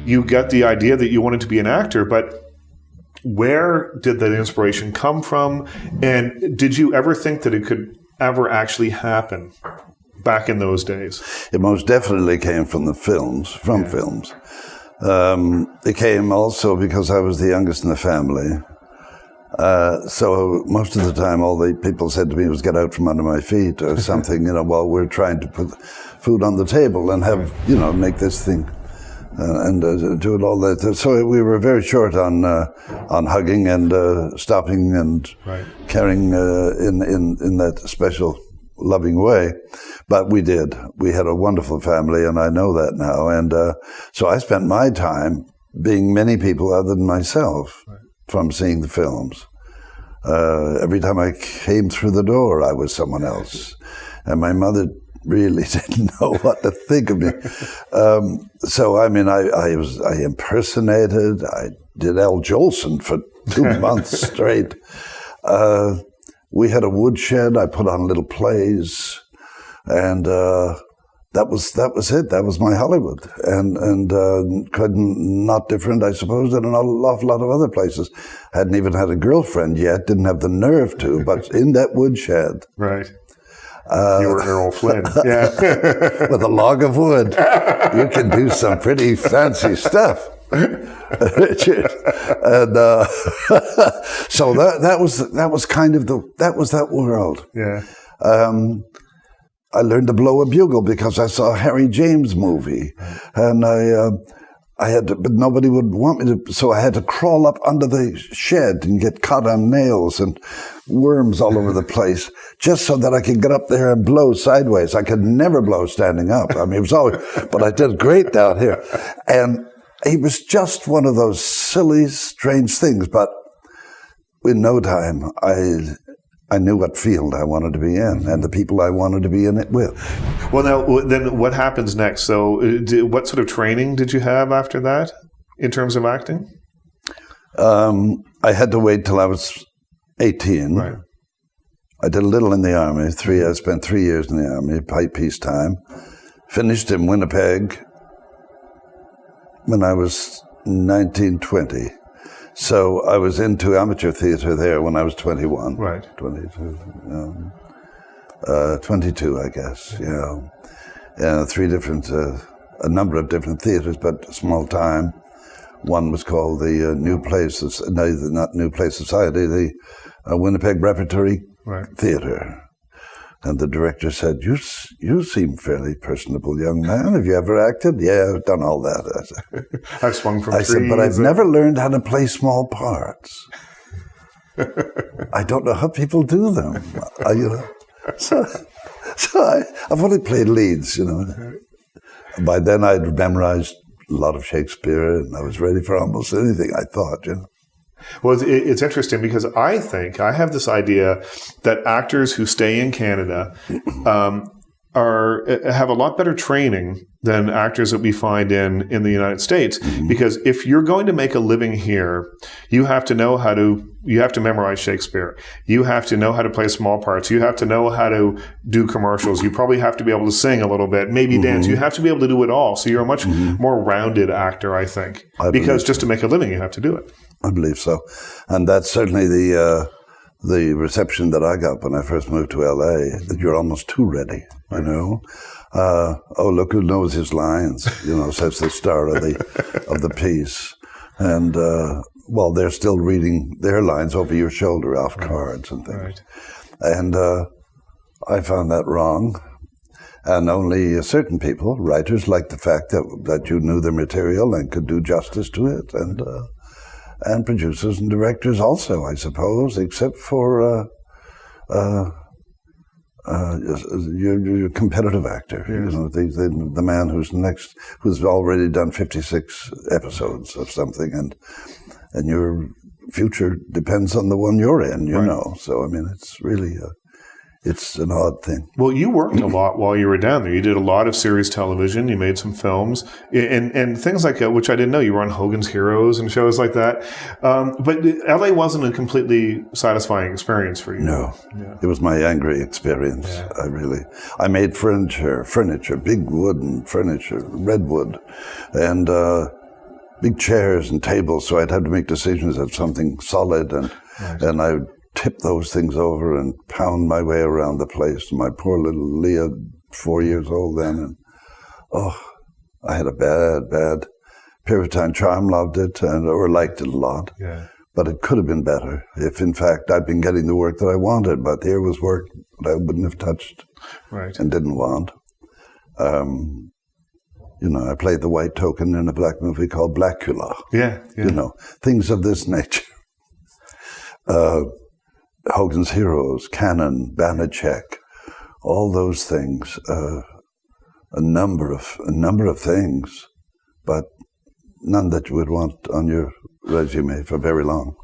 you got the idea that you wanted to be an actor, but where did that inspiration come from? And did you ever think that it could ever actually happen back in those days? It most definitely came from the films, films. It came also because I was the youngest in the family. So most of the time, all the people said to me was, "Get out from under my feet," or something, while we're trying to put food on the table and have, make this thing and do it all that. So we were very short on hugging and stopping and caring in that special, loving way. But we did. We had a wonderful family, and I know that now. And so I spent my time being many people other than myself. From seeing the films. Every time I came through the door, I was someone else. And my mother really didn't know what to think of me. So, I mean, I impersonated, I did Al Jolson for 2 months straight. We had a woodshed, I put on little plays, and that was it. That was my Hollywood, and not different, I suppose, than an awful lot of other places. Hadn't even had a girlfriend yet. Didn't have the nerve to. But in that woodshed, right, you were Errol Flynn, yeah, with a log of wood, you can do some pretty fancy stuff, Richard. And so that was kind of that world. Yeah. I learned to blow a bugle because I saw a Harry James movie, and I had to, but nobody would want me to, so I had to crawl up under the shed and get caught on nails and worms all over the place, just so that I could get up there and blow sideways. I could never blow standing up. I mean, it was always, but I did great down here. And it was just one of those silly, strange things, but in no time, I knew what field I wanted to be in and the people I wanted to be in it with. Well, now, then what happens next? So what sort of training did you have after that in terms of acting? I had to wait till I was 18. Right. I did a little in the Army. I spent 3 years in the Army, peacetime. Finished in Winnipeg when I was 19, 20. So I was into amateur theater there when I was 21. Right. 22. 22, I guess, yeah. A number of different theaters, but small time. One was called the not New Play Society, the Winnipeg Repertory Theater. And the director said, you seem fairly personable, young man. Have you ever acted? Yeah, I've done all that. I said, I've swung from trees. I said, but I've never learned how to play small parts. I don't know how people do them. I've only played leads, By then I'd memorized a lot of Shakespeare, and I was ready for almost anything, I thought, Well, it's interesting because I think I have this idea that actors who stay in Canada have a lot better training than actors that we find in the United States. Mm-hmm. Because if you're going to make a living here, you have to memorize Shakespeare. You have to know how to play small parts. You have to know how to do commercials. You probably have to be able to sing a little bit, maybe dance. You have to be able to do it all. So you're a much more rounded actor, I think. Because just to make a living, you have to do it. I believe so. And that's certainly the reception that I got when I first moved to L.A., that you're almost too ready, Oh, look who knows his lines, says the star of the piece. And, they're still reading their lines over your shoulder off cards and things. Right. And I found that wrong. And only certain people, writers, liked the fact that you knew the material and could do justice to it. And producers and directors also, I suppose, except for your competitive actor. Yes. The man who's already done 56 episodes of something, and your future depends on the one you're in, you know. So, I mean, it's really... It's an odd thing. Well, you worked a lot while you were down there. You did a lot of series television. You made some films and things like that, which I didn't know. You were on Hogans Heroes and shows like that. But LA wasn't a completely satisfying experience for you. No. Yeah. It was my angry experience. Yeah. I made furniture, big wooden furniture, redwood. And big chairs and tables, so I'd have to make decisions of something solid, and I would tip those things over and pound my way around the place. My poor little Leah, 4 years old then, and I had a bad period of time. Charm loved it or liked it a lot. Yeah. But it could have been better if, in fact, I'd been getting the work that I wanted. But here was work that I wouldn't have touched and didn't want. I played the white token in a black movie called Blackula. Yeah. Things of this nature. Hogans Heroes, Cannon, Banachek, all those things. A number of things, but none that you would want on your resume for very long.